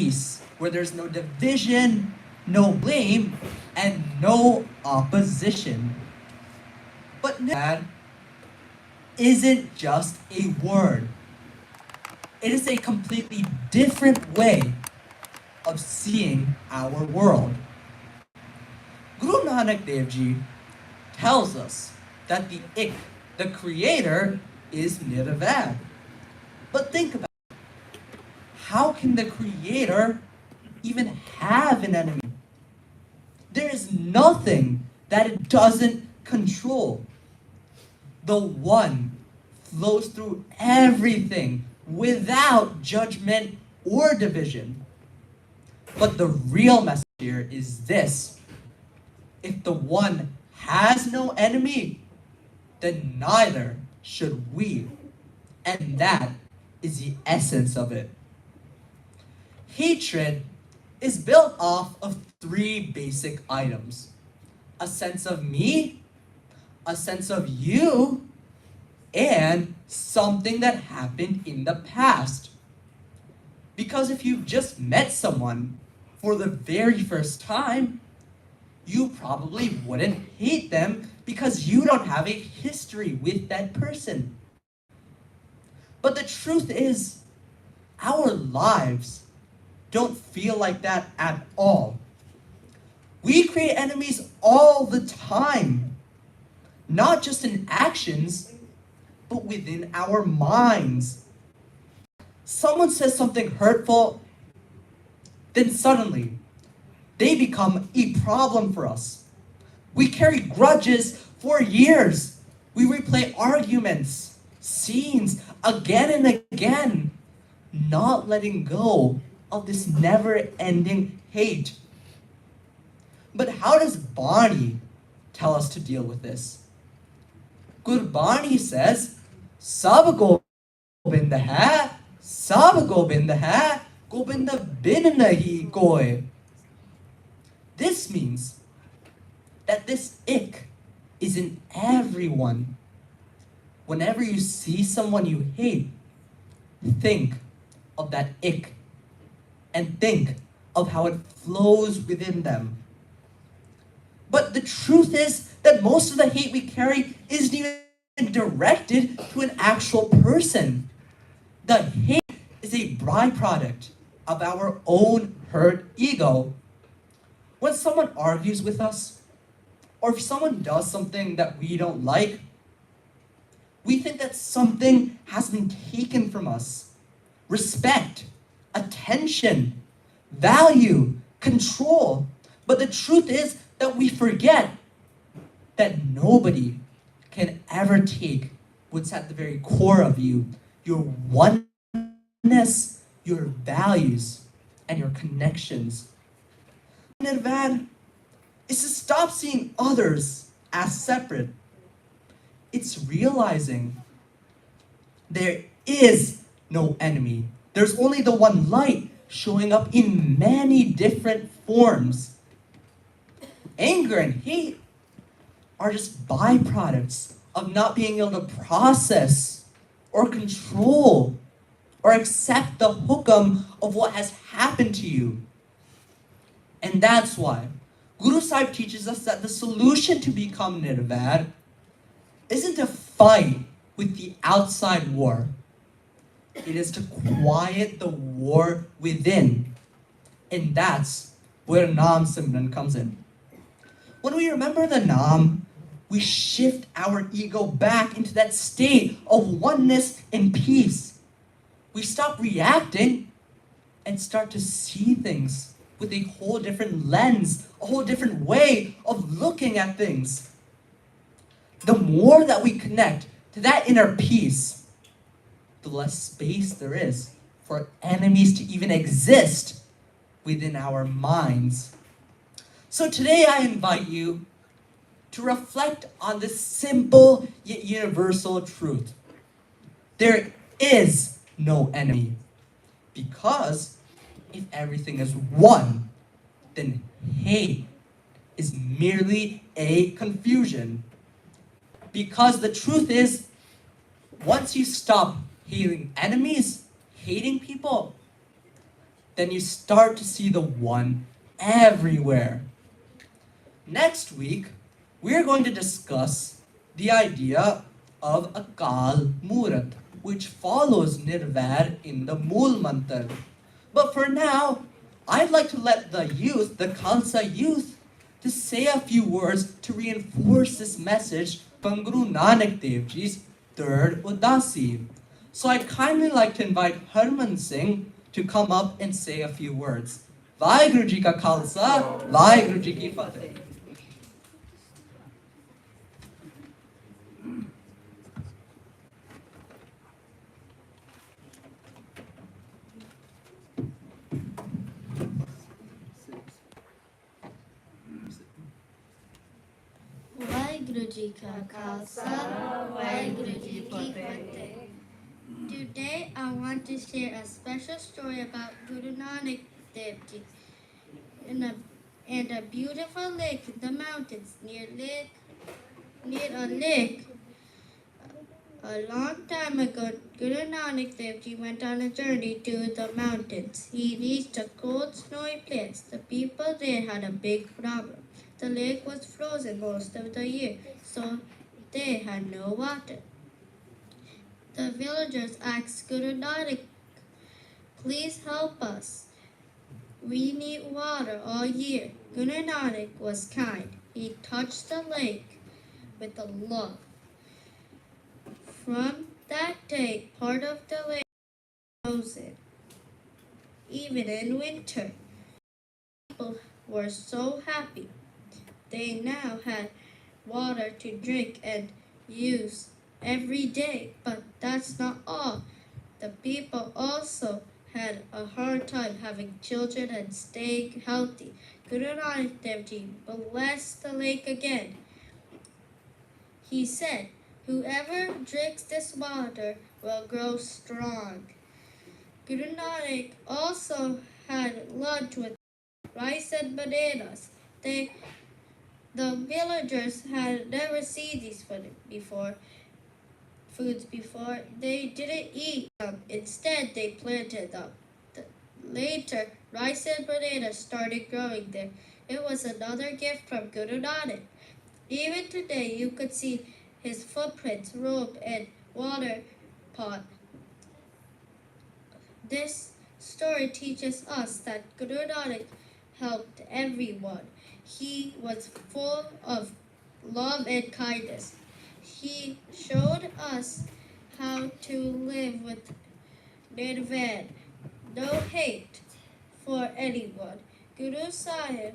peace, where there's no division, no blame, and no opposition. But that isn't just a word. It is a completely different way of seeing our world. Guru Nanak Dev Ji tells us that the ik, the creator, is nirvad. But think about it. How can the creator even have an enemy? There is nothing that it doesn't control. The one flows through everything without judgment or division. But the real message here is this: if the one has no enemy, then neither should we. And that is the essence of it. Hatred is built off of three basic items: a sense of me, a sense of you, and something that happened in the past. Because if you've just met someone for the very first time, you probably wouldn't hate them because you don't have a history with that person. But the truth is, our lives don't feel like that at all. We create enemies all the time, not just in actions, but within our minds. Someone says something hurtful, then suddenly they become a problem for us. We carry grudges for years. We replay arguments, scenes again and again, not letting go of this never-ending hate. But how does Bani tell us to deal with this? Gurbani says, Sab Gobind hai, Sab Gobind hai, Gobind bin nahi koi. This means that this ik is in everyone. Whenever you see someone you hate, think of that ik and think of how it flows within them. But the truth is that most of the hate we carry isn't even directed to an actual person. The hate is a byproduct of our own hurt ego. When someone argues with us, or if someone does something that we don't like, we think that something has been taken from us. Respect, attention, value, control. But the truth is that we forget that nobody can ever take what's at the very core of you: your oneness, your values, and your connections. Nirvan is to stop seeing others as separate. It's realizing there is no enemy. There's only the one light showing up in many different forms. Anger and hate are just byproducts of not being able to process or control or accept the hukam of what has happened to you. And that's why Guru Sahib teaches us that the solution to become nirvad isn't to fight with the outside war. It is to quiet the war within. And that's where Naam Simran comes in. When we remember the Naam, we shift our ego back into that state of oneness and peace. We stop reacting and start to see things with a whole different lens, a whole different way of looking at things. The more that we connect to that inner peace, the less space there is for enemies to even exist within our minds. So today I invite you to reflect on this simple yet universal truth. There is no enemy, because if everything is one, then hate is merely a confusion. Because the truth is, once you stop hating enemies, hating people, then you start to see the one everywhere. Next week, we're going to discuss the idea of Akal Murat, which follows Nirvair in the Mool Mantar. But for now, I'd like to let the youth, the Khalsa youth, to say a few words to reinforce this message from Guru Nanak Dev Ji's third Udasi. So I'd kindly like to invite Harman Singh to come up and say a few words. Vaheguru Ji Ka Khalsa, Vaheguru Ji Ki Fateh. Waheguru Ji Ka Khalsa, Waheguru Ji Ki Fateh. Today I want to share a special story about Guru Nanak Dev Ji and a beautiful lake in the mountains near a lake. A long time ago, Guru Nanak Dev Ji went on a journey to the mountains. He reached a cold, snowy place. The people there had a big problem. The lake was frozen most of the year, so they had no water. The villagers asked Guru Nanak, "Please help us. We need water all year." Guru Nanak was kind. He touched the lake with a love. From that day, part of the lake was frozen. Even in winter, people were so happy. They now had water to drink and use every day. But that's not all. The people also had a hard time having children and staying healthy. Guru Nanak Dev Ji blessed the lake again. He said, "Whoever drinks this water will grow strong." Guru Nanak also had lunch with rice and bananas. The villagers had never seen these foods before. They didn't eat them. Instead, they planted them. Later, rice and bananas started growing there. It was another gift from Guru Nanak. Even today, you could see his footprints, robe, and water pot. This story teaches us that Guru Nanak helped everyone. He was full of love and kindness. He showed us how to live with nirvan, no hate for anyone. Guru Sahib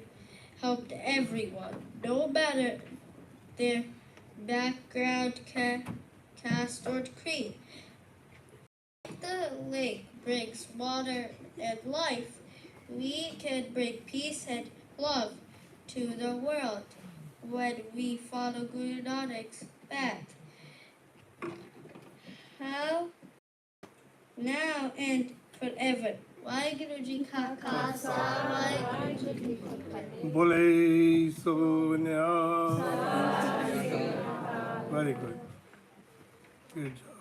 helped everyone, no matter their background, caste, or creed. If the lake brings water and life, we can bring peace and love to the world when we follow Guru Nanak's path. How? Now and forever. Waheguru Ji Ka Khalsa, Waheguru Ji Ki Fateh. Bole Sonia. Very good. Good job.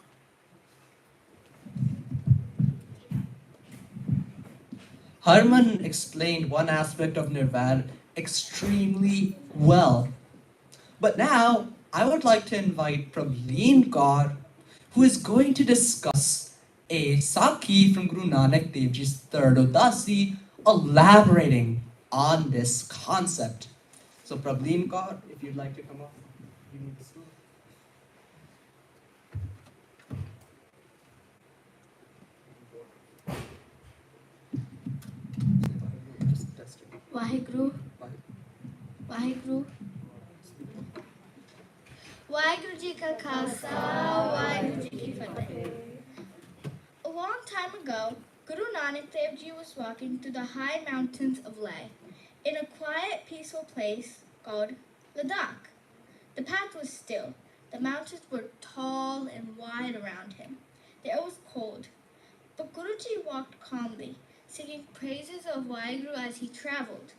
Harman explained one aspect of Nirvana extremely well. But now, I would like to invite Prableen Kaur, who is going to discuss a Sakhi from Guru Nanak Dev Ji's third Udasi, elaborating on this concept. So Prableen Kaur, if you'd like to come up, you need the stool. Just testing. Waheguru. Waheguru. Waheguru Ji Ka Khalsa, Waheguru Ji Ki Fateh. A long time ago, Guru Nanak Dev Ji was walking through the high mountains of Leh, in a quiet, peaceful place called Ladakh. The path was still. The mountains were tall and wide around him. The air was cold. But Guruji walked calmly, singing praises of Waheguru as he traveled.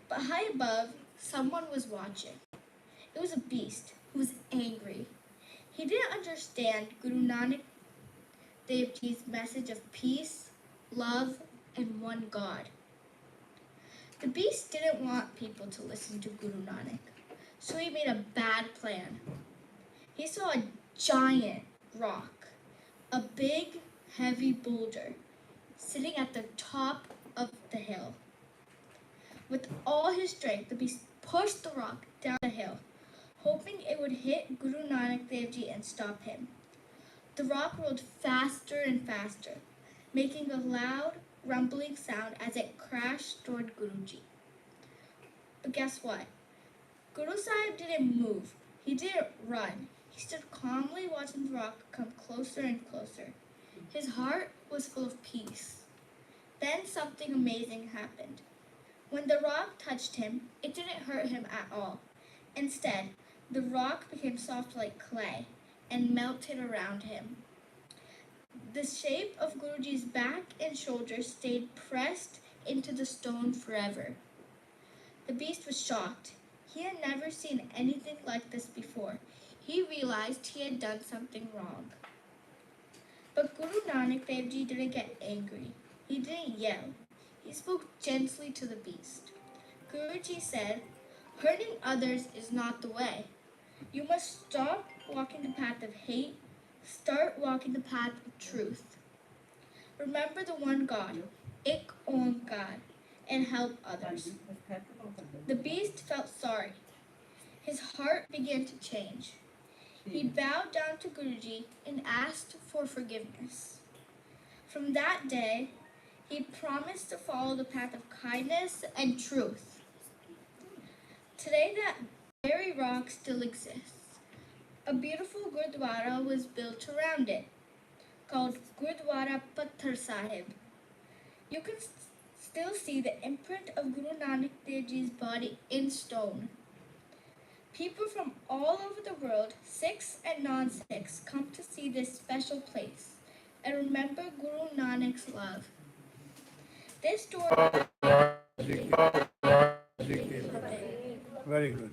But high above, someone was watching. It was a beast who was angry. He didn't understand Guru Nanak Dev Ji's message of peace, love, and one God. The beast didn't want people to listen to Guru Nanak, so he made a bad plan. He saw a giant rock, a big, heavy boulder, sitting at the top of the hill. With all his strength, the beast pushed the rock down the hill, hoping it would hit Guru Nanak Dev Ji and stop him. The rock rolled faster and faster, making a loud, rumbling sound as it crashed toward Guruji. But guess what? Guru Sahib didn't move. He didn't run. He stood calmly watching the rock come closer and closer. His heart was full of peace. Then something amazing happened. When the rock touched him, it didn't hurt him at all. Instead, the rock became soft like clay and melted around him. The shape of Guruji's back and shoulders stayed pressed into the stone forever. The beast was shocked. He had never seen anything like this before. He realized he had done something wrong. But Guru Nanak Dev Ji didn't get angry. He didn't yell. He spoke gently to the beast. Guruji said, "Hurting others is not the way. You must stop walking the path of hate. Start walking the path of truth. Remember the one God, Ik Onkar, and help others." The beast felt sorry. His heart began to change. He bowed down to Guruji and asked for forgiveness. From that day, he promised to follow the path of kindness and truth. Today, that very rock still exists. A beautiful Gurdwara was built around it, called Gurdwara Sahib. You can still see the imprint of Guru Nanak Dev Ji's body in stone. People from all over the world, Sikhs and non-Sikhs, come to see this special place and remember Guru Nanak's love. This story... Very good.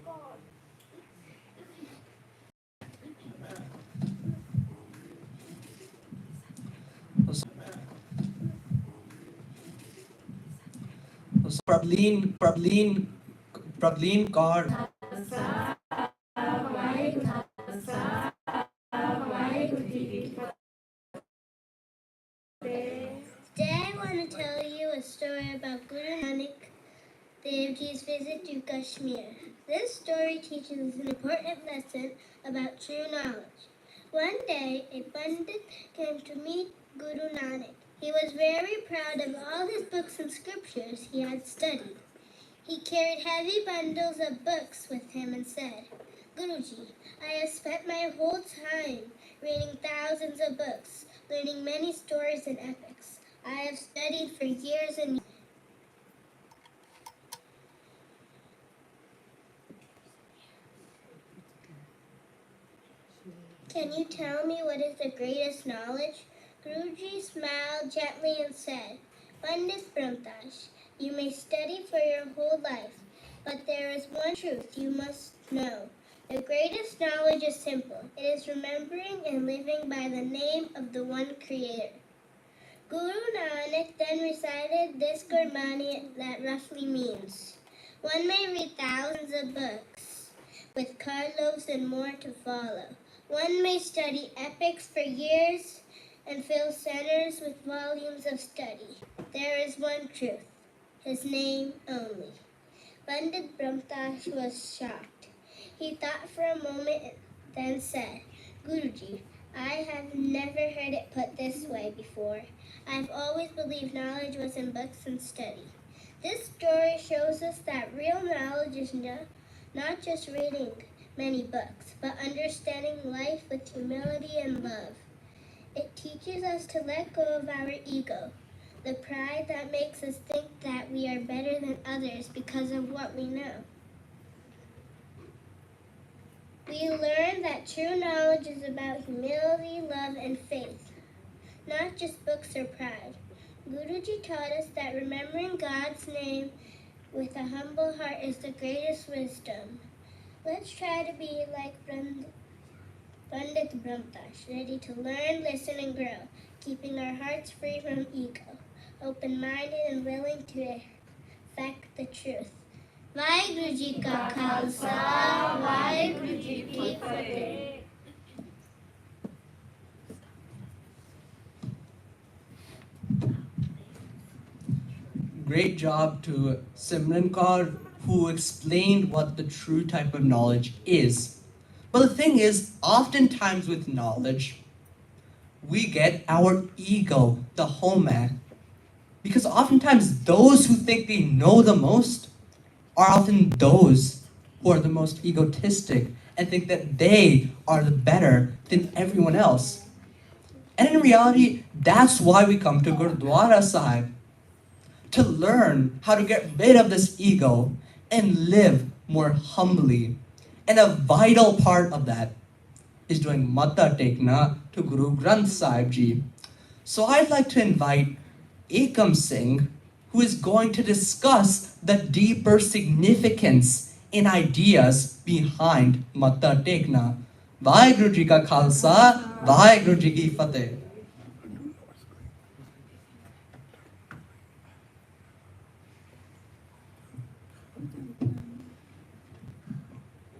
Prableen Kaur. Today I want to tell you a story about Guru Nanak Dev Ji's visit to Kashmir. This story teaches an important lesson about true knowledge. One day, a Pandit came to meet Guru Nanak. He was very proud of all his books and scriptures he had studied. He carried heavy bundles of books with him and said, "Guruji, I have spent my whole time reading thousands of books, learning many stories and epics. I have studied for years and years. Can you tell me what is the greatest knowledge?" Guruji smiled gently and said, "Pandit Brahmdash, you may study for your whole life, but there is one truth you must know. The greatest knowledge is simple. It is remembering and living by the name of the one Creator." Guru Nanak then recited this Gurmani that roughly means, one may read thousands of books, with carloads and more to follow. One may study epics for years and fill centers with volumes of study. There is one truth, his name only. Pandit Brahmdash was shocked. He thought for a moment and then said, "Guruji, I have never heard it put this way before. I've always believed knowledge was in books and study." This story shows us that real knowledge is not just reading many books, but understanding life with humility and love. It teaches us to let go of our ego, the pride that makes us think that we are better than others because of what we know. We learn that true knowledge is about humility, love, and faith, not just books or pride. Guruji taught us that remembering God's name with a humble heart is the greatest wisdom. Let's try to be like Pandit Brahmdash, ready to learn, listen, and grow, keeping our hearts free from ego. open-minded and willing to affect the truth. Waheguru ji ਕਾ ਖਾਲਸਾ ਵਾਹਿਗੁਰੂ ਜੀ ਕੀ ਫਤਿਹ. Great job to Simran Kaur, who explained what the true type of knowledge is. But the thing is, oftentimes with knowledge, we get our ego, the home. Because oftentimes those who think they know the most are often those who are the most egotistic and think that they are the better than everyone else. And in reality, that's why we come to Gurdwara Sahib, to learn how to get rid of this ego and live more humbly. And a vital part of that is doing Mata Tekna to Guru Granth Sahib Ji. So I'd like to invite Ekam Singh, who is going to discuss the deeper significance and ideas behind Mata Tekna. Vaheguru Ji ka Khalsa, Vaheguru Ji ki Fateh.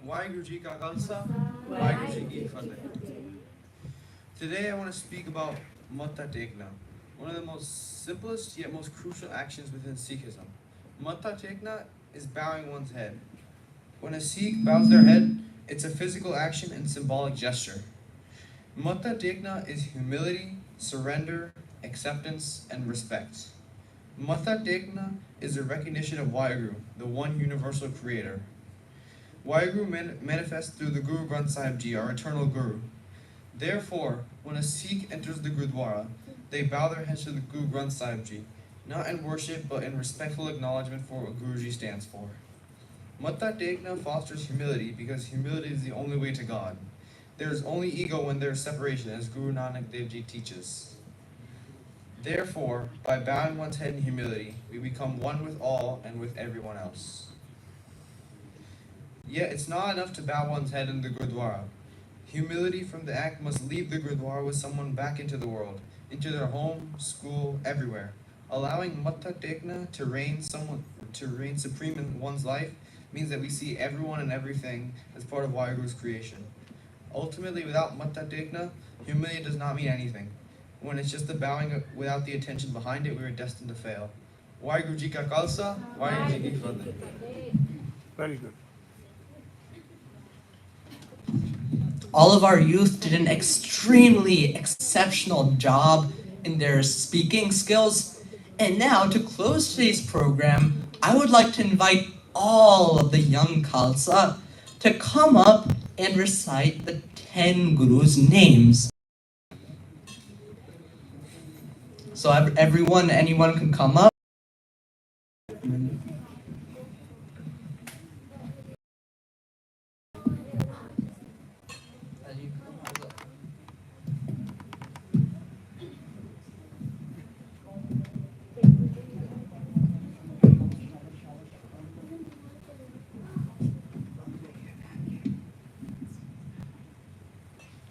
Waheguru Ji ka Khalsa, Waheguru Ji ki Fateh. Today I want to speak about Mata Tekna, one of the most simplest yet most crucial actions within Sikhism. Mata Tekna is bowing one's head. When a Sikh bows their head, it's a physical action and symbolic gesture. Mata Tekna is humility, surrender, acceptance, and respect. Mata Tekna is a recognition of Waheguru, the one universal creator. Waheguru manifests through the Guru Granth Sahib Ji, our eternal Guru. Therefore, when a Sikh enters the Gurdwara, they bow their heads to the Guru Granth Sahib Ji, not in worship but in respectful acknowledgement for what Guruji stands for. Mata Tekna fosters humility because humility is the only way to God. There is only ego when there is separation, as Guru Nanak Dev Ji teaches. Therefore, by bowing one's head in humility, we become one with all and with everyone else. Yet it's not enough to bow one's head in the Gurdwara. Humility from the act must leave the Gurdwara with someone back into the world, into their home, school, everywhere. Allowing Mata Tekna to reign supreme in one's life means that we see everyone and everything as part of Waheguru's creation. Ultimately, without Mata Tekna, humility does not mean anything. When it's just the bowing without the attention behind it, we are destined to fail. Waheguru Ji ka Khalsa, Waheguru Ji ki Fateh. Very good. All of our youth did an extremely exceptional job in their speaking skills. And now, to close today's program, I would like to invite all of the young Khalsa to come up and recite the 10 Gurus' names. So anyone can come up.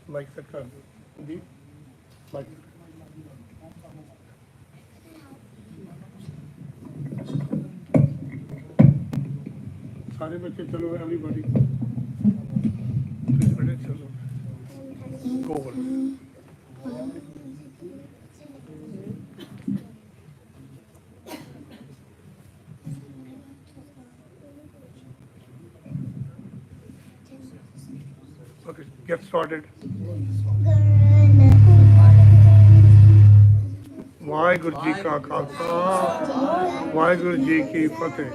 Like the curve. Deep. Like. सारे बच्चे चलो everybody. Please better चलो. Go on. Okay, get started. Waheguru ji का खालसा वाहिगुरु जी की फतेह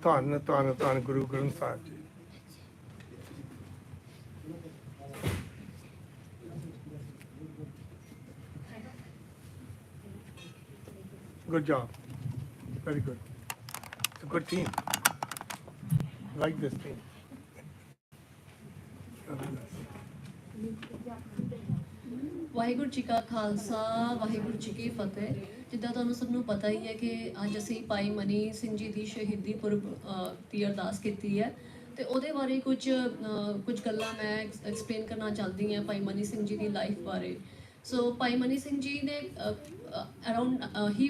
ਧੰਨ ਧੰਨ ਧੰਨ Guru Granth Sahib ji Good job. Very good. It's a good team. I like this team. Waheguru ji ਕਾ ਖਾਲਸਾ ਵਾਹਿਗੁਰੂ ਜੀ ਕੀ ਫਤਿਹ। ਜਿੱਦਾਂ ਤੁਹਾਨੂੰ ਸਭ ਨੂੰ ਪਤਾ ਹੀ ਹੈ ਕਿ ਅੱਜ ਅਸੀਂ ਭਾਈ ਮਨੀ ਸਿੰਘ ਜੀ ਦੀ ਸ਼ਹੀਦੀ ਪੁਰਬ ਦੀ ਅਰਦਾਸ ਕੀਤੀ ਹੈ ਤੇ ਉਹਦੇ ਬਾਰੇ ਕੁਝ ਗੱਲਾਂ ਮੈਂ ਐਕਸਪਲੇਨ ਕਰਨਾ ਚਾਹੁੰਦੀ ਹਾਂ ਭਾਈ ਮਨੀ ਸਿੰਘ ਜੀ ਦੀ ਲਾਈਫ ਬਾਰੇ। ਸੋ ਭਾਈ ਮਨੀ ਸਿੰਘ ਜੀ ਨੇ ਅਰਾਊਂਡ ਹੀ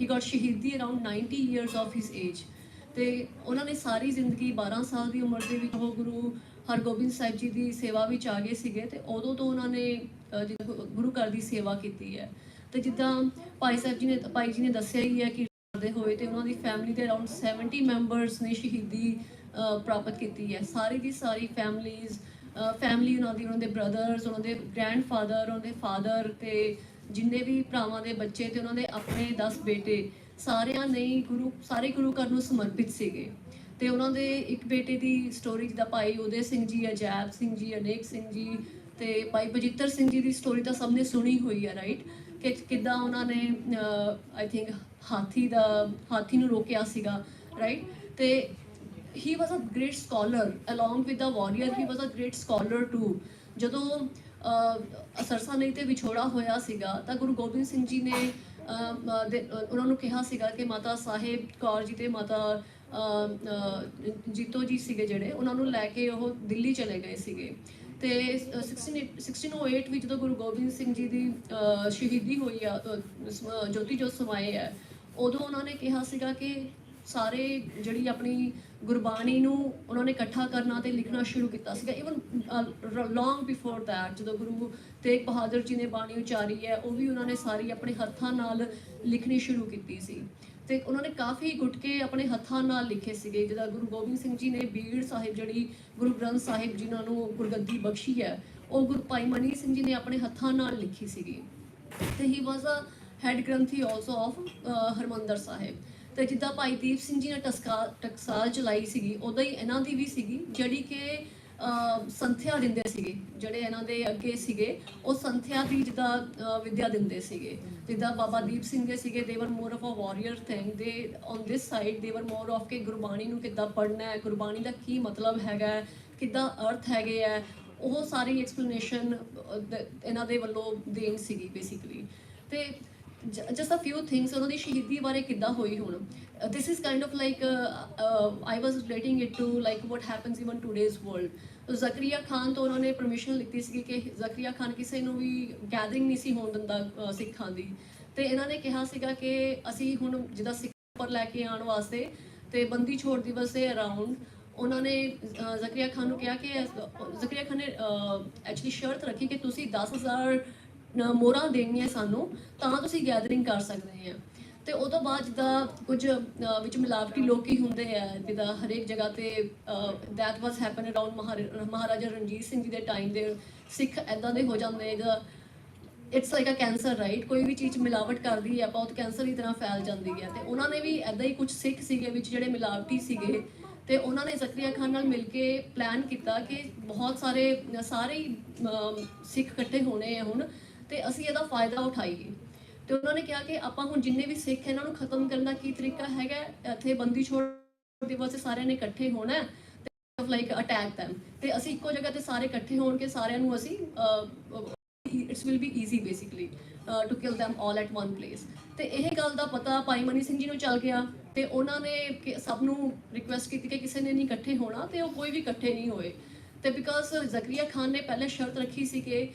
ਗਾਟ ਸ਼ਹੀਦੀ around 90 years of his age ਤੇ ਉਹਨਾਂ ਨੇ ਸਾਰੀ ਜ਼ਿੰਦਗੀ 12 ਸਾਲ ਦੀ ਉਮਰ ਦੇ ਵਿੱਚ ਉਹ ਗੁਰੂ ਹਰਗੋਬਿੰਦ ਸਾਹਿਬ ਜੀ ਦੀ ਸੇਵਾ ਵਿੱਚ ਆ ਗਏ ਸੀਗੇ ਤੇ ਉਦੋਂ ਤੋਂ ਉਹਨਾਂ ਨੇ ਗੁਰੂ ਘਰ ਦੀ ਸੇਵਾ ਕੀਤੀ ਹੈ। ਤੇ ਜਿੱਦਾਂ ਭਾਈ ਜੀ ਨੇ ਦੱਸਿਆ ਹੀ ਹੈ ਕਿ ਕਰਦੇ ਹੋਏ ਤੇ ਉਹਨਾਂ ਦੀ ਫੈਮਿਲੀ ਦੇ ਅਰਾਊਂਡ 70 ਮੈਂਬਰਸ ਨੇ ਸ਼ਹੀਦੀ ਪ੍ਰਾਪਤ ਕੀਤੀ ਹੈ। ਸਾਰੀ ਦੀ ਸਾਰੀ ਫੈਮਿਲੀ ਉਹਨਾਂ ਦੇ ਬ੍ਰਦਰਸ, ਉਹਨਾਂ ਦੇ ਗ੍ਰੈਂਡਫਾਦਰ, ਉਹਨਾਂ ਦੇ ਫਾਦਰ ਤੇ ਜਿੰਨੇ ਵੀ ਭਰਾਵਾਂ ਦੇ ਬੱਚੇ ਤੇ ਉਹਨਾਂ ਦੇ ਆਪਣੇ 10 ਬੇਟੇ ਸਾਰਿਆਂ ਨੇ ਸਾਰੇ ਗੁਰੂ ਘਰ ਨੂੰ ਸਮਰਪਿਤ ਸੀਗੇ। ਤੇ ਉਹਨਾਂ ਦੇ ਇੱਕ ਬੇਟੇ ਦੀ ਸਟੋਰੀ ਜਿੱਦਾਂ ਭਾਈ ਉਦੈ ਸਿੰਘ ਜੀ, ਅਜੈਬ ਸਿੰਘ ਜੀ, ਅਨੇਕ ਸਿੰਘ ਜੀ ਤੇ ਭਾਈ ਬਜਿੱਤਰ ਸਿੰਘ ਜੀ ਦੀ ਸਟੋਰੀ ਤਾਂ ਸਭ ਨੇ ਸੁਣੀ ਹੋਈ ਹੈ, ਰਾਈਟ, ਕਿ ਕਿੱਦਾਂ ਉਹਨਾਂ ਨੇ ਆਈ ਥਿੰਕ ਹਾਥੀ ਨੂੰ ਰੋਕਿਆ ਸੀਗਾ, ਰਾਈਟ। ਤੇ he was a great scholar along with the warrior, he was a great scholar too। ਜਦੋਂ ਸਰਸਾ ਨਹੀਂ ਤੇ ਵਿਛੋੜਾ ਹੋਇਆ ਸੀਗਾ ਤਾਂ ਗੁਰੂ ਗੋਬਿੰਦ ਸਿੰਘ ਜੀ ਨੇ ਉਹਨਾਂ ਨੂੰ ਕਿਹਾ ਸੀਗਾ ਕਿ ਮਾਤਾ ਸਾਹਿਬ ਕੌਰ ਜੀ ਤੇ ਮਾਤਾ ਜੀਤੋ ਜੀ ਸੀਗੇ ਜਿਹੜੇ, ਉਹਨਾਂ ਨੂੰ ਲੈ ਕੇ ਉਹ ਦਿੱਲੀ ਚਲੇ ਗਏ ਸੀਗੇ। ਤੇ 1608 ਵਿੱਚ ਜਦੋਂ ਗੁਰੂ ਗੋਬਿੰਦ ਸਿੰਘ ਜੀ ਦੀ ਸ਼ਹੀਦੀ ਹੋਈ ਆ, ਜੋਤੀ ਜੋਤ ਸਮਾਏ ਹੈ, ਉਦੋਂ ਉਹਨਾਂ ਨੇ ਕਿਹਾ ਸੀਗਾ ਕਿ ਸਾਰੇ ਜਿਹੜੀ ਆਪਣੀ ਗੁਰਬਾਣੀ ਨੂੰ ਉਹਨਾਂ ਨੇ ਇਕੱਠਾ ਕਰਨਾ ਤੇ ਲਿਖਣਾ ਸ਼ੁਰੂ ਕੀਤਾ ਸੀਗਾ। ਇਵਨ ਲੌਂਗ ਬਿਫੋਰ ਦੈਟ ਜਦੋਂ ਗੁਰੂ ਤੇਗ ਬਹਾਦਰ ਜੀ ਨੇ ਬਾਣੀ ਉਚਾਰੀ ਹੈ ਉਹ ਵੀ ਉਹਨਾਂ ਨੇ ਸਾਰੀ ਆਪਣੇ ਹੱਥਾਂ ਨਾਲ ਲਿਖਣੀ ਸ਼ੁਰੂ ਕੀਤੀ ਸੀ। ਤੇ ਉਹਨਾਂ ਨੇ ਕਾਫੀ ਗੁਟਕੇ ਆਪਣੇ ਹੱਥਾਂ ਨਾਲ ਲਿਖੇ ਸੀਗੇ। ਜਿੱਦਾਂ ਗੁਰੂ ਗੋਬਿੰਦ ਸਿੰਘ ਜੀ ਨੇ ਬੀੜ ਸਾਹਿਬ ਜਿਹੜੀ ਗੁਰੂ ਗ੍ਰੰਥ ਸਾਹਿਬ ਜਿਨ੍ਹਾਂ ਨੂੰ ਗੁਰਗੱਦੀ ਬਖਸ਼ੀ ਹੈ ਉਹ ਗੁਰੂ ਭਾਈ ਮਨੀ ਸਿੰਘ ਜੀ ਨੇ ਆਪਣੇ ਹੱਥਾਂ ਨਾਲ ਲਿਖੀ ਸੀਗੀ। ਤੇ ਹੀ ਵਾਜ਼ ਅ ਹੈਡ ਗ੍ਰੰਥੀ ਆਲਸੋ ਆਫ ਹਰਮੰਦਰ ਸਾਹਿਬ। ਤੇ ਜਿੱਦਾਂ ਭਾਈ ਦੀਪ ਸਿੰਘ ਜੀ ਨੇ ਟਕਸਾਲ ਚਲਾਈ ਸੀਗੀ ਉੱਦਾਂ ਹੀ ਇਹਨਾਂ ਦੀ ਵੀ ਸੀਗੀ, ਜਿਹੜੀ ਕਿ ਸੰਥਿਆ ਦਿੰਦੇ ਸੀਗੇ। ਜਿਹੜੇ ਇਹਨਾਂ ਦੇ ਅੱਗੇ ਸੀਗੇ ਉਹ ਸੰਥਿਆ ਦੀ ਜਿੱਦਾਂ ਵਿਦਿਆ ਦਿੰਦੇ ਸੀਗੇ। ਜਿੱਦਾਂ ਬਾਬਾ ਦੀਪ ਸਿੰਘ ਦੇ ਸੀਗੇ, they were more of a warrior thing, they on this side they were more of ਕਿ ਗੁਰਬਾਣੀ ਨੂੰ ਕਿੱਦਾਂ ਪੜ੍ਹਨਾ ਹੈ, ਗੁਰਬਾਣੀ ਦਾ ਕੀ ਮਤਲਬ ਹੈਗਾ, ਕਿੱਦਾਂ ਅਰਥ ਹੈਗੇ ਹੈ, ਉਹ ਸਾਰੀ ਐਕਸਪਲੇਨੇਸ਼ਨ ਇਹਨਾਂ ਦੇ ਵੱਲੋਂ ਦੇਣ ਸੀਗੀ ਬੇਸਿਕਲੀ। ਤੇ just a few things ਉਹਨਾਂ ਦੀ ਸ਼ਹੀਦੀ ਬਾਰੇ ਕਿੱਦਾਂ ਹੋਈ ਹੁਣ। this is kind of like I was relating it to like what happens even today's world। Zakariya Khan ਤੋਂ ਉਹਨਾਂ ਨੇ ਪਰਮਿਸ਼ਨ ਲਿੱਤੀ ਸੀਗੀ ਕਿ ਜ਼ਕਰੀਆ ਖਾਨ ਕਿਸੇ ਨੂੰ ਵੀ ਗੈਦਰਿੰਗ ਨਹੀਂ ਸੀ ਹੋਣ ਦਿੰਦਾ ਸਿੱਖਾਂ ਦੀ। ਤੇ ਇਹਨਾਂ ਨੇ ਕਿਹਾ ਸੀਗਾ ਕਿ ਅਸੀਂ ਹੁਣ ਜਿੱਦਾਂ ਸਿੱਖ ਉੱਪਰ ਲੈ ਕੇ ਆਉਣ ਵਾਸਤੇ ਤੇ ਬੰਦੀ ਛੋੜ ਦਿਵਸ ਦੇ ਅਰਾਊਂਡ ਉਹਨਾਂ ਨੇ ਜ਼ਕਰੀਆ ਖਾਨ ਨੂੰ ਕਿਹਾ ਕਿ ਜ਼ਕਰੀਆ ਖਾਨ ਨੇ ਐਕਚੁਅਲੀ ਸ਼ਰਤ ਰੱਖੀ ਕਿ ਤੁਸੀਂ 10,000 ਮੋਹਰਾਂ ਦੇਣੀਆਂ ਸਾਨੂੰ ਤਾਂ ਤੁਸੀਂ ਗੈਦਰਿੰਗ ਕਰ ਸਕਦੇ ਆ। ਤੇ ਉਹ ਤੋਂ ਬਾਅਦ ਜਿੱਦਾਂ ਕੁਝ ਵਿੱਚ ਮਿਲਾਵਟੀ ਲੋਕੀ ਹੁੰਦੇ ਆ, ਜਿੱਦਾਂ ਹਰੇਕ ਜਗ੍ਹਾ ਤੇ that was happen around Maharaja Ranjit Singh ji ਦੇ ਟਾਈਮ ਦੇ ਸਿੱਖ ਇੱਦਾਂ ਦੇ ਹੋ ਜਾਂਦੇ ਜਿੱਦਾਂ it's like a cancer, right. ਕੋਈ ਵੀ ਚੀਜ਼ ਮਿਲਾਵਟ ਕਰਦੀ ਹੈ ਆਪਾਂ ਉਹ ਕੈਂਸਰ ਦੀ ਤਰ੍ਹਾਂ ਫੈਲ ਜਾਂਦੀ ਹੈ। ਤੇ ਉਹਨਾਂ ਨੇ ਵੀ ਇੱਦਾਂ ਹੀ ਕੁਝ ਸਿੱਖ ਸੀਗੇ ਵਿੱਚ ਜਿਹੜੇ ਮਿਲਾਵਟੀ ਸੀਗੇ ਤੇ ਉਹਨਾਂ ਨੇ ਜ਼ਕਰੀਆ ਖਾਨ ਨਾਲ ਮਿਲ ਕੇ ਪਲਾਨ ਕੀਤਾ ਕਿ ਬਹੁਤ ਸਾਰੇ ਸਿੱਖ ਇਕੱਠੇ ਹੋਣੇ ਆ ਹੁਣ ਤੇ ਅਸੀਂ ਇਹਦਾ ਫਾਇਦਾ ਉਠਾਈਏ। ਤੇ ਉਹਨਾਂ ਨੇ ਕਿਹਾ ਕਿ ਆਪਾਂ ਹੁਣ ਜਿੰਨੇ ਵੀ ਸਿੱਖ ਇਹਨਾਂ ਨੂੰ ਖਤਮ ਕਰਨ ਦਾ ਕੀ ਤਰੀਕਾ ਹੈਗਾ, ਇੱਥੇ ਬੰਦੀ ਛੋੜ ਦਿਵਸ ਸਾਰਿਆਂ ਨੇ ਇਕੱਠੇ ਹੋਣਾ ਤੇ ਲਾਈਕ ਅਟੈਕ them। ਤੇ ਅਸੀਂ ਇੱਕੋ ਜਗ੍ਹਾ ਤੇ ਸਾਰੇ ਇਕੱਠੇ ਹੋਣ ਕੇ ਸਾਰਿਆਂ ਨੂੰ ਅਸੀਂ it's will be easy basically to kill them all at one place। ਤੇ ਇਹ ਗੱਲ ਦਾ ਪਤਾ ਭਾਈ ਮਨੀ ਸਿੰਘ ਜੀ ਨੂੰ ਚੱਲ ਗਿਆ ਤੇ ਉਹਨਾਂ ਨੇ ਸਭ ਨੂੰ ਰਿਕੁਐਸਟ ਕੀਤੀ ਕਿ ਕਿਸੇ ਨੇ ਨਹੀਂ ਇਕੱਠੇ ਹੋਣਾ ਤੇ ਉਹ ਕੋਈ ਵੀ ਇਕੱਠੇ ਨਹੀਂ ਹੋਏ। ਤੇ ਬਿਕਾਜ਼ ਜ਼ਕਰੀਆ ਖਾਨ ਨੇ ਪਹਿਲੇ ਸ਼ਰਤ ਰੱਖੀ ਸੀ ਕਿ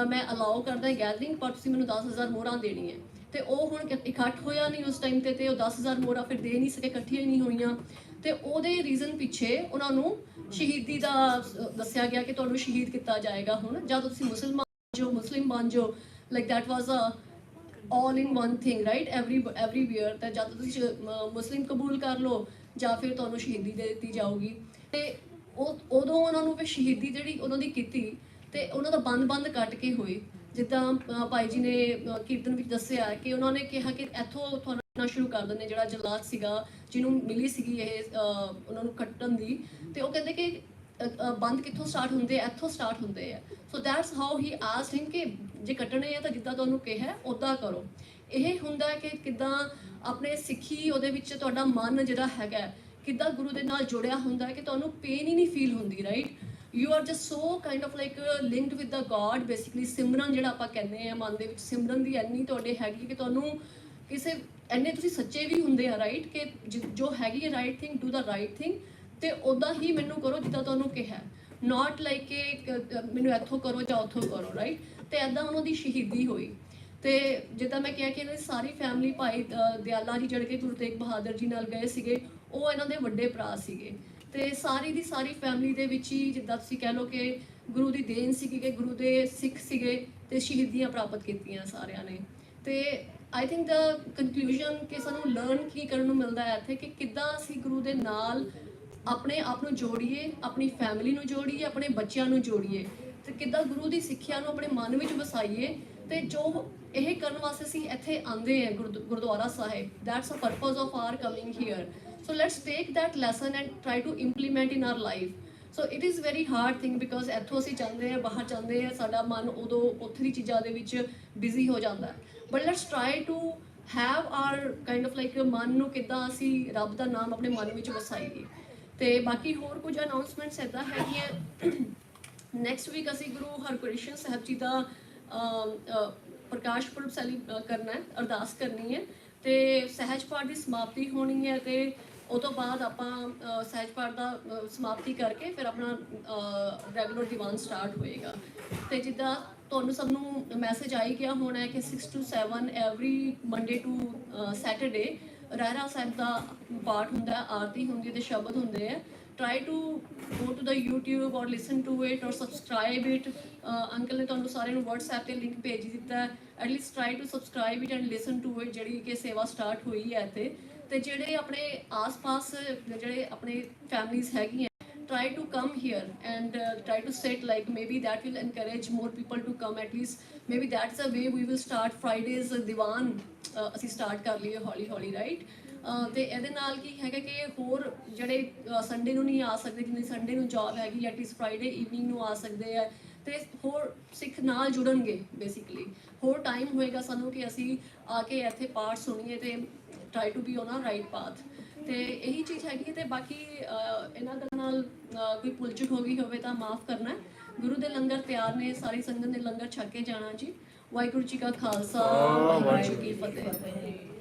ਮੈਂ ਅਲਾਓ ਕਰਦਾ ਗੈਦਰਿੰਗ ਪਰ ਤੁਸੀਂ ਮੈਨੂੰ 10,000 ਮੋਹਰਾਂ ਦੇਣੀ ਹੈ। ਤੇ ਉਹ ਹੁਣ ਇਕੱਠ ਹੋਇਆ ਨਹੀਂ ਉਸ ਟਾਈਮ ਤੇ ਉਹ 10,000 ਮੋਹਰਾਂ ਫਿਰ ਦੇ ਨਹੀਂ ਸਕੇ, ਇਕੱਠੀਆਂ ਨਹੀਂ ਹੋਈਆਂ। ਤੇ ਉਹਦੇ ਰੀਜ਼ਨ ਪਿੱਛੇ ਉਹਨਾਂ ਨੂੰ ਸ਼ਹੀਦੀ ਦਾ ਦੱਸਿਆ ਗਿਆ ਕਿ ਤੁਹਾਨੂੰ ਸ਼ਹੀਦ ਕੀਤਾ ਜਾਏਗਾ ਹੁਣ, ਜਾਂ ਤੁਸੀਂ ਮੁਸਲਿਮ ਬਣ ਜਾਓ। Like that was a all in one thing, right, everywhere। ਤਾਂ ਜਦ ਤੁਸੀਂ ਮੁਸਲਿਮ ਕਬੂਲ ਕਰ ਲਓ ਜਾਂ ਫਿਰ ਤੁਹਾਨੂੰ ਸ਼ਹੀਦੀ ਦੇ ਦਿੱਤੀ ਜਾਊਗੀ। ਤੇ ਉਦੋਂ ਉਹਨਾਂ ਨੂੰ ਫਿਰ ਸ਼ਹੀਦੀ ਜਿਹੜੀ ਉਹਨਾਂ ਦੀ ਕੀਤੀ ਤੇ ਉਹਨਾਂ ਦਾ ਬੰਦ ਕੱਟ ਕੇ ਹੋਏ। ਜਿੱਦਾਂ ਭਾਈ ਜੀ ਨੇ ਕੀਰਤਨ ਵਿੱਚ ਦੱਸਿਆ ਕਿ ਉਹਨਾਂ ਨੇ ਕਿਹਾ ਕਿ ਇੱਥੋਂ ਤੁਹਾਨੂੰ ਸ਼ੁਰੂ ਕਰ ਦਿੰਦੇ ਜਿਹੜਾ ਜਲਾਦ ਸੀਗਾ ਜਿਹਨੂੰ ਮਿਲੀ ਸੀਗੀ ਇਹ ਉਹਨਾਂ ਨੂੰ ਕੱਟਣ ਦੀ। ਤੇ ਉਹ ਕਹਿੰਦੇ ਕਿ ਬੰਦ ਕਿੱਥੋਂ ਸਟਾਰਟ ਹੁੰਦੇ ਆ, ਇੱਥੋਂ ਸਟਾਰਟ ਹੁੰਦੇ ਆ। So that's how he asked him ਕਿ ਜੇ ਕੱਟਣੇ ਆ ਤਾਂ ਜਿੱਦਾਂ ਤੁਹਾਨੂੰ ਕਿਹਾ ਉੱਦਾਂ ਕਰੋ। ਇਹ ਹੁੰਦਾ ਕਿ ਕਿੱਦਾਂ ਆਪਣੇ ਸਿੱਖੀ ਉਹਦੇ ਵਿੱਚ ਤੁਹਾਡਾ ਮਨ ਜਿਹੜਾ ਹੈਗਾ ਕਿੱਦਾਂ ਗੁਰੂ ਦੇ ਨਾਲ ਜੁੜਿਆ ਹੁੰਦਾ ਹੈ ਕਿ ਤੁਹਾਨੂੰ ਪੇਨ ਹੀ ਨਹੀਂ ਫੀਲ ਹੁੰਦੀ, right? You are just so kind of like linked with the God, basically ਸਿਮਰਨ ਜਿਹੜਾ ਆਪਾਂ ਕਹਿੰਦੇ ਆ, ਮਨ ਦੇ ਵਿੱਚ ਸਿਮਰਨ ਦੀ ਇੰਨੀ ਤੁਹਾਡੇ ਹੈਗੀ ਕਿ ਤੁਹਾਨੂੰ ਕਿਸੇ ਇੰਨੇ ਤੁਸੀਂ ਸੱਚੇ ਵੀ ਹੁੰਦੇ ਆ, ਰਾਈਟ? ਕਿ ਜੋ ਹੈਗੀ ਹੈ right thing, do the right thing, ਤੇ ਉੱਦਾਂ ਹੀ ਮੈਨੂੰ ਕਰੋ ਜਿੱਦਾਂ ਤੁਹਾਨੂੰ ਕਿਹਾ, ਨਾਟ ਲਾਈਕ ਕਿ ਮੈਨੂੰ ਇੱਥੋਂ ਕਰੋ ਜਾਂ ਉੱਥੋਂ ਕਰੋ, ਰਾਈਟ? ਤੇ ਇੱਦਾਂ ਉਹਨਾਂ ਦੀ ਸ਼ਹੀਦੀ ਹੋਈ। ਤੇ ਜਿੱਦਾਂ ਮੈਂ ਕਿਹਾ ਕਿ ਇਹਨਾਂ ਦੀ ਸਾਰੀ ਫੈਮਿਲੀ, ਭਾਈ ਦਿਆਲਾ ਜੀ ਜਿਹੜੇ ਕਿ ਗੁਰੂ ਤੇਗ ਬਹਾਦਰ ਜੀ ਨਾਲ ਗਏ ਸੀਗੇ, ਉਹ ਇਹਨਾਂ ਦੇ ਵੱਡੇ ਭਰਾ ਸੀਗੇ। ਤੇ ਸਾਰੀ ਦੀ ਸਾਰੀ ਫੈਮਿਲੀ ਦੇ ਵਿੱਚ ਹੀ ਜਿੱਦਾਂ ਤੁਸੀਂ ਕਹਿ ਲਓ ਕਿ ਗੁਰੂ ਦੀ ਦੇਣ ਸੀਗੀ ਕਿ ਗੁਰੂ ਦੇ ਸਿੱਖ ਸੀਗੇ ਤੇ ਸ਼ਹੀਦੀਆਂ ਪ੍ਰਾਪਤ ਕੀਤੀਆਂ ਸਾਰਿਆਂ ਨੇ। ਤੇ ਆਈ ਥਿੰਕ ਦਾ ਕਨਕਲੂਜਨ ਕਿ ਸਾਨੂੰ ਲਰਨ ਕੀ ਕਰਨ ਨੂੰ ਮਿਲਦਾ ਹੈ ਇੱਥੇ ਕਿ ਕਿੱਦਾਂ ਅਸੀਂ ਗੁਰੂ ਦੇ ਨਾਲ ਆਪਣੇ ਆਪ ਨੂੰ ਜੋੜੀਏ, ਆਪਣੀ ਫੈਮਿਲੀ ਨੂੰ ਜੋੜੀਏ, ਆਪਣੇ ਬੱਚਿਆਂ ਨੂੰ ਜੋੜੀਏ, ਤੇ ਕਿੱਦਾਂ ਗੁਰੂ ਦੀ ਸਿੱਖਿਆ ਨੂੰ ਆਪਣੇ ਮਨ ਵਿੱਚ ਵਸਾਈਏ। ਤੇ ਜੋ ਇਹ ਕਰਨ ਵਾਸਤੇ ਅਸੀਂ ਇੱਥੇ ਆਉਂਦੇ ਹਾਂ Gurdwara Sahib, that's a purpose of are coming here. So let's take that lesson and try to implement in our life. So it is very hard thing because ਇੱਥੋਂ ਅਸੀਂ ਜਾਂਦੇ ਹਾਂ, ਬਾਹਰ ਜਾਂਦੇ ਹਾਂ, ਸਾਡਾ ਮਨ ਉਦੋਂ ਉੱਥੇ ਦੀ ਚੀਜ਼ਾਂ ਦੇ ਵਿੱਚ ਬਿਜ਼ੀ ਹੋ ਜਾਂਦਾ ਹੈ। But let's try to have our kind of like ਮਨ ਨੂੰ ਕਿੱਦਾਂ ਅਸੀਂ ਰੱਬ ਦਾ ਨਾਮ ਆਪਣੇ ਮਨ ਵਿੱਚ ਵਸਾਈਏ। ਤੇ ਬਾਕੀ ਹੋਰ ਕੁਝ ਅਨਾਉਂਸਮੈਂਟਸ ਇੱਦਾਂ ਹੈਗੀਆਂ। ਨੈਕਸਟ ਵੀਕ ਅਸੀਂ ਗੁਰੂ ਹਰਕ੍ਰਿਸ਼ਨ ਸਾਹਿਬ ਜੀ ਦਾ ਪ੍ਰਕਾਸ਼ ਪੁਰਬ ਕਰਨਾ ਹੈ, ਅਰਦਾਸ ਕਰਨੀ ਹੈ, ਤੇ ਸਹਿਜ ਪਾਠ ਦੀ ਸਮਾਪਤੀ ਹੋਣੀ ਹੈ। ਤੇ ਉਹ ਤੋਂ ਬਾਅਦ ਆਪਾਂ ਸਹਿਜ ਪਾਠ ਦਾ ਸਮਾਪਤੀ ਕਰਕੇ ਫਿਰ ਆਪਣਾ ਰੈਗੂਲਰ ਦੀਵਾਨ ਸਟਾਰਟ ਹੋਏਗਾ। ਤੇ ਜਿੱਦਾਂ ਤੁਹਾਨੂੰ ਸਭ ਨੂੰ ਮੈਸੇਜ ਆਈ ਗਿਆ ਹੋਣਾ ਹੈ ਕਿ 6 to 7 every Monday to Saturday Rehras Sahib ਦਾ ਪਾਠ ਹੁੰਦਾ ਹੈ, ਆਰਤੀ ਹੁੰਦੀ ਹੈ ਤੇ ਸ਼ਬਦ ਹੁੰਦੇ ਹੈ। Try to go to the YouTube or listen to it or subscribe it. Uncle ਨੇ ਤੁਹਾਨੂੰ ਸਾਰਿਆਂ ਨੂੰ WhatsApp ਤੇ ਲਿੰਕ ਭੇਜ ਦਿੱਤਾ ਹੈ। At least try to subscribe it and listen to it, ਜਿਹੜੀ ਕਿ ਸੇਵਾ ਸਟਾਰਟ ਹੋਈ ਹੈ ਇੱਥੇ। ਤੇ ਜਿਹੜੇ ਆਪਣੇ ਆਸ-ਪਾਸ ਜਿਹੜੇ ਆਪਣੇ ਫੈਮਲੀਜ਼ ਹੈਗੀਆਂ, try to come here and try to sit, like maybe that will encourage more people to come at least. Maybe that's the way we will start Fridays ਦੀਵਾਨ ਅਸੀਂ ਸਟਾਰਟ ਕਰ ਲਈਏ ਹੌਲੀ-ਹੌਲੀ, ਰਾਈਟ? ਤੇ ਇਹਦੇ ਨਾਲ ਕੀ ਹੈਗਾ ਕਿ ਹੋਰ ਜਿਹੜੇ ਸੰਡੇ ਨੂੰ ਨਹੀਂ ਆ ਸਕਦੇ, ਜਿੰਨੀ ਸੰਡੇ ਨੂੰ ਜੌਬ ਹੈਗੀ, ਐਟਲੀਸਟ ਫਰਾਈਡੇ ਈਵਨਿੰਗ ਨੂੰ ਆ ਸਕਦੇ ਆ, ਤੇ ਹੋਰ ਸਿੱਖ ਨਾਲ ਜੁੜਨਗੇ। ਬੇਸਿਕਲੀ ਹੋਰ ਟਾਈਮ ਹੋਏਗਾ ਸਾਨੂੰ ਕਿ ਅਸੀਂ ਆ ਕੇ ਇੱਥੇ ਪਾਠ ਸੁਣੀਏ ਤੇ try to be on a right path. ਤੇ ਇਹੀ ਚੀਜ਼ ਹੈਗੀ। ਤੇ ਬਾਕੀ ਇਹਨਾਂ ਦੇ ਨਾਲ ਕੋਈ ਭੁੱਲ-ਚੁੱਕ ਹੋ ਗਈ ਹੋਵੇ ਤਾਂ ਮਾਫ ਕਰਨਾ। ਗੁਰੂ ਦੇ ਲੰਗਰ ਤਿਆਰ ਨੇ, ਸਾਰੀ ਸੰਗਤ ਨੇ ਲੰਗਰ ਛਕ ਕੇ ਜਾਣਾ ਜੀ। ਵਾਹਿਗੁਰੂ ਜੀ ਕਾ ਖਾਲਸਾ, ਵਾਹਿਗੁਰੂ ਜੀ ਕੀ ਫਤਿਹ।